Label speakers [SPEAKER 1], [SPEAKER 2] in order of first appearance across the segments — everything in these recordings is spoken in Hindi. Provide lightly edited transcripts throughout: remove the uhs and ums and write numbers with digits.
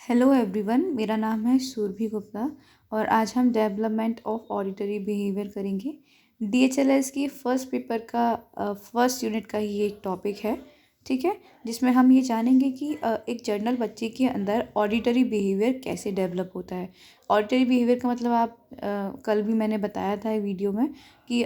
[SPEAKER 1] हेलो एवरीवन, मेरा नाम है सुरभि गुप्ता और आज हम डेवलपमेंट ऑफ ऑडिटरी बिहेवियर करेंगे। डीएचएलएस की फर्स्ट पेपर का फर्स्ट यूनिट का ही एक टॉपिक है, ठीक है, जिसमें हम ये जानेंगे कि एक जर्नल बच्चे के अंदर ऑडिटरी बिहेवियर कैसे डेवलप होता है। ऑडिटरी बिहेवियर का मतलब कल भी मैंने बताया था वीडियो में कि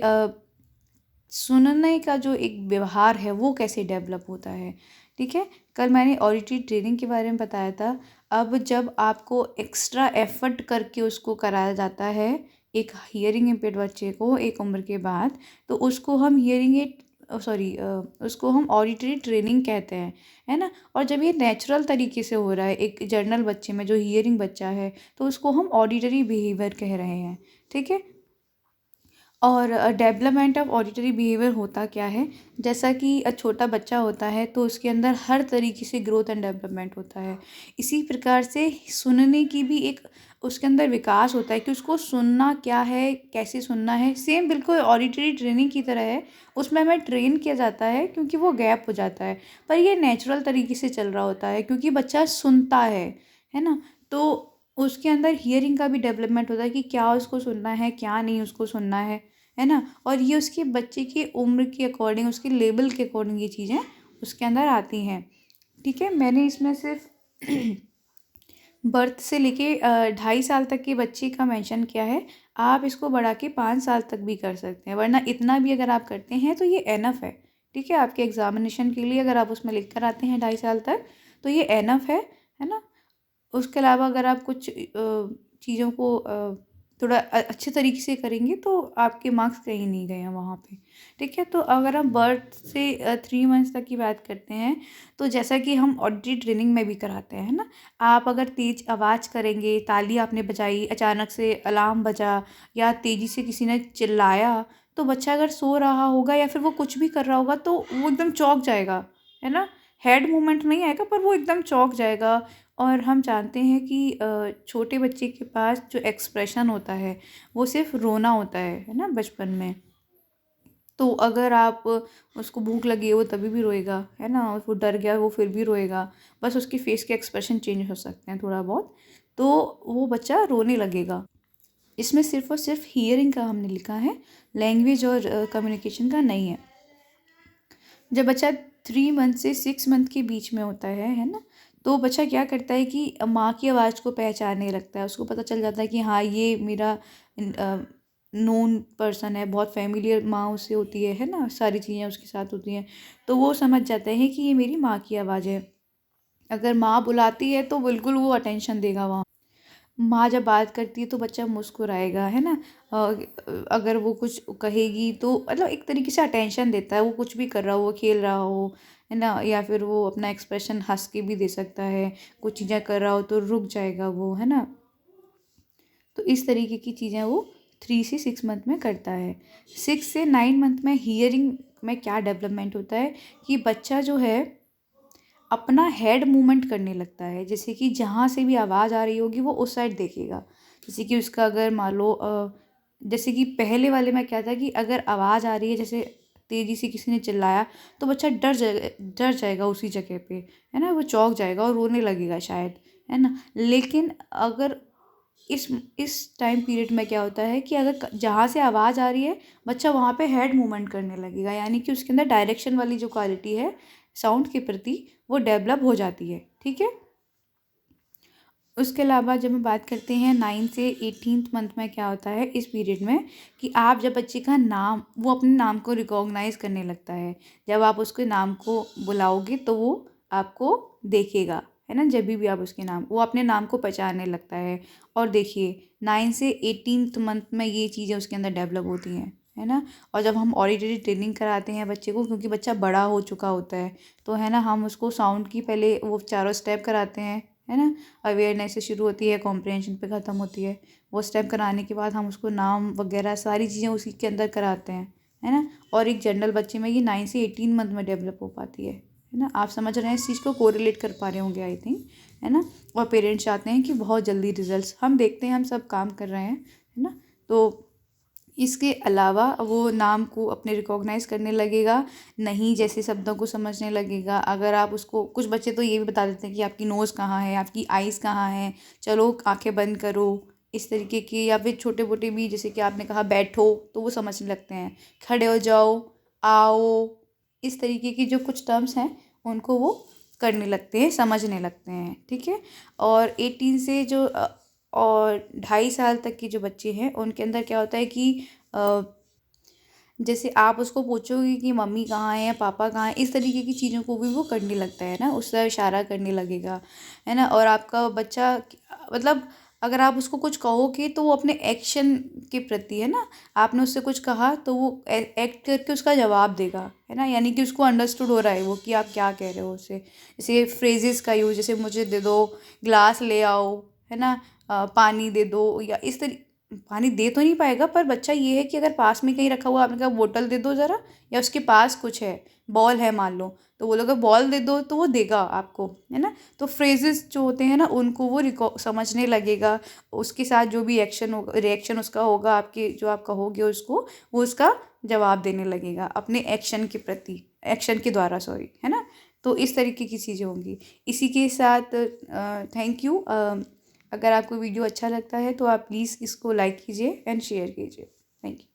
[SPEAKER 1] सुनने का जो एक व्यवहार है वो कैसे डेवलप होता है, ठीक है। कल मैंने ऑडिटरी ट्रेनिंग के बारे में बताया था। अब जब आपको एक्स्ट्रा एफर्ट करके उसको कराया जाता है एक हियरिंग इम्पेयर्ड बच्चे को एक उम्र के बाद, तो उसको हम हियरिंग एड सॉरी उसको हम ऑडिटरी ट्रेनिंग कहते हैं, है ना। और जब ये नेचुरल तरीके से हो रहा है एक जर्नल बच्चे में जो हियरिंग बच्चा है, तो उसको हम ऑडिटरी बिहेवियर कह रहे हैं, ठीक है। और डेवलपमेंट ऑफ ऑडिटरी बिहेवियर होता क्या है, जैसा कि छोटा बच्चा होता है तो उसके अंदर हर तरीके से ग्रोथ एंड डेवलपमेंट होता है। इसी प्रकार से सुनने की भी एक उसके अंदर विकास होता है कि उसको सुनना क्या है, कैसे सुनना है। सेम बिल्कुल ऑडिटरी ट्रेनिंग की तरह है, उसमें हमें ट्रेन किया जाता है क्योंकि वो गैप हो जाता है, पर ये नेचुरल तरीके से चल रहा होता है क्योंकि बच्चा सुनता है ना। तो उसके अंदर हियरिंग का भी डेवलपमेंट होता है कि क्या उसको सुनना है, क्या नहीं उसको सुनना है ना। और ये उसके बच्चे की उम्र के अकॉर्डिंग, उसके लेवल के अकॉर्डिंग ये चीज़ें उसके अंदर आती हैं, ठीक है। मैंने इसमें सिर्फ बर्थ से लेके 2.5 साल तक के बच्चे का मेंशन किया है। आप इसको बढ़ा के 5 साल तक भी कर सकते हैं, वरना इतना भी अगर आप करते हैं तो ये एनफ है, ठीक है। आपके एग्जामिनेशन के लिए अगर आप उसमें लिख कर आते हैं 2.5 साल तक, तो ये एनफ है ना। उसके अलावा अगर आप कुछ चीज़ों को थोड़ा अच्छे तरीके से करेंगे तो आपके मार्क्स कहीं नहीं गए हैं वहाँ पे, ठीक है। तो अगर हम बर्थ से 3 मंथ्स तक की बात करते हैं, तो जैसा कि हम ऑडिटरी ट्रेनिंग में भी कराते हैं, है ना। आप अगर तेज़ आवाज़ करेंगे, ताली आपने बजाई, अचानक से अलार्म बजा या तेज़ी से किसी ने चिल्लाया, तो बच्चा अगर सो रहा होगा या फिर वो कुछ भी कर रहा होगा तो वो एकदम चौंक जाएगा, है ना। हेड मूवमेंट नहीं आएगा पर वो एकदम चौंक जाएगा। और हम जानते हैं कि छोटे बच्चे के पास जो एक्सप्रेशन होता है वो सिर्फ रोना होता है ना, बचपन में। तो अगर आप उसको भूख लगी है वो तभी भी रोएगा, है ना। वो डर गया वो फिर भी रोएगा, बस उसके फेस के एक्सप्रेशन चेंज हो सकते हैं थोड़ा बहुत, तो वो बच्चा रोने लगेगा। इसमें सिर्फ और सिर्फ हियरिंग का हमने लिखा है, लैंग्वेज और कम्युनिकेशन का नहीं है। जब बच्चा 3 मंथ से 6 मंथ के बीच में होता है ना, तो बच्चा क्या करता है कि माँ की आवाज़ को पहचानने लगता है। उसको पता चल जाता है कि हाँ, ये मेरा नोन पर्सन है, बहुत फैमिलियर माँ उससे होती है ना, सारी चीज़ें उसके साथ होती हैं। तो वो समझ जाते हैं कि ये मेरी माँ की आवाज़ है। अगर माँ बुलाती है तो बिल्कुल वो अटेंशन देगा वहाँ। माँ जब बात करती है तो बच्चा मुस्कुराएगा, है ना। अगर वो कुछ कहेगी तो मतलब एक तरीके से अटेंशन देता है, वो कुछ भी कर रहा हो, वो खेल रहा हो, है ना, या फिर वो अपना एक्सप्रेशन हंस के भी दे सकता है। कुछ चीज़ें कर रहा हो तो रुक जाएगा वो, है ना। तो इस तरीके की चीज़ें वो 3 से 6 मंथ में करता है। 6 से 9 मंथ में हियरिंग में क्या डेवलपमेंट होता है कि बच्चा जो है अपना हेड मूवमेंट करने लगता है, जैसे कि जहाँ से भी आवाज़ आ रही होगी वो उस साइड देखेगा। जैसे कि उसका अगर मान लो जैसे कि पहले वाले में क्या था कि अगर आवाज़ आ रही है, जैसे तेज़ी से किसी ने चिल्लाया, तो बच्चा डर जाएगा उसी जगह पे, है ना। वो चौंक जाएगा और रोने लगेगा शायद, है ना। लेकिन अगर इस टाइम पीरियड में क्या होता है कि अगर जहाँ से आवाज़ आ रही है बच्चा वहाँ पे हेड मूवमेंट करने लगेगा, यानी कि उसके अंदर डायरेक्शन वाली जो क्वालिटी है साउंड के प्रति वो डेवलप हो जाती है, ठीक है। उसके अलावा जब हम बात करते हैं 9 से 18 मंथ में क्या होता है इस पीरियड में, कि आप जब बच्चे का नाम, वो अपने नाम को रिकॉग्नाइज करने लगता है। जब आप उसके नाम को बुलाओगे तो वो आपको देखेगा, है ना। जब भी आप उसके नाम, वो अपने नाम को पहचानने लगता है। और देखिए 9 से 18 मंथ में ये चीज़ें उसके अंदर डेवलप होती हैं, है ना। और जब हम ऑडिटरी ट्रेनिंग कराते हैं बच्चे को, क्योंकि बच्चा बड़ा हो चुका होता है, तो है ना, हम उसको साउंड की पहले वो चारों स्टेप कराते हैं, है ना। अवेयरनेस से शुरू होती है, कॉम्प्रहेंशन पे ख़त्म होती है। वो स्टेप कराने के बाद हम उसको नाम वगैरह सारी चीज़ें उसी के अंदर कराते हैं, है ना। और एक जनरल बच्चे में ये 9 से 18 मंथ में डेवलप हो पाती है ना। आप समझ रहे हैं, इस चीज़ को कोरिलेट कर पा रहे होंगे आई थिंक, है ना। और पेरेंट्स चाहते हैं कि बहुत जल्दी रिजल्ट्स, हम देखते हैं हम सब काम कर रहे हैं, है ना। तो इसके अलावा वो नाम को अपने रिकॉग्नाइज़ करने लगेगा, नहीं जैसे शब्दों को समझने लगेगा। अगर आप उसको, कुछ बच्चे तो ये भी बता देते हैं कि आपकी नोज़ कहाँ है, आपकी आइज़ कहाँ है, चलो आंखें बंद करो, इस तरीके की। या फिर छोटे मोटे भी, जैसे कि आपने कहा बैठो, तो वो समझने लगते हैं। खड़े हो जाओ, आओ, इस तरीके की जो कुछ टर्म्स हैं उनको वो करने लगते हैं, समझने लगते हैं, ठीक है। और 18 से जो और 2.5 साल तक के जो बच्चे हैं उनके अंदर क्या होता है कि जैसे आप उसको पूछोगे कि मम्मी कहाँ है या पापा कहाँ है, इस तरीके की चीज़ों को भी वो करने लगता है ना, उससे इशारा करने लगेगा, है ना। और आपका बच्चा मतलब अगर आप उसको कुछ कहोगे तो वो अपने एक्शन के प्रति, है ना, आपने उससे कुछ कहा तो वो एक्ट करके उसका जवाब देगा, है ना, यानी कि उसको अंडरस्टूड हो रहा है वो कि आप क्या कह रहे हो उससे। जैसे फ्रेजेस का यूज, जैसे मुझे दे दो, ग्लास ले आओ, है ना, पानी दे दो, या इस तरीके। पानी दे तो नहीं पाएगा, पर बच्चा ये है कि अगर पास में कहीं रखा हुआ, आपने कहा बोतल दे दो ज़रा, या उसके पास कुछ है, बॉल है मान लो, तो बोलोगे बॉल दे दो तो वो देगा आपको, है ना। तो फ्रेजेस जो होते हैं ना उनको वो समझने लगेगा। उसके साथ जो भी एक्शन होगा, रिएक्शन उसका होगा, आपके जो आप कहोगे उसको, वो उसका जवाब देने लगेगा अपने एक्शन के प्रति, एक्शन के द्वारा, सॉरी, है ना। तो इस तरीके की चीज़ें होंगी। इसी के साथ थैंक यू। अगर आपको वीडियो अच्छा लगता है तो आप प्लीज़ इसको लाइक कीजिए एंड शेयर कीजिए। Thank you.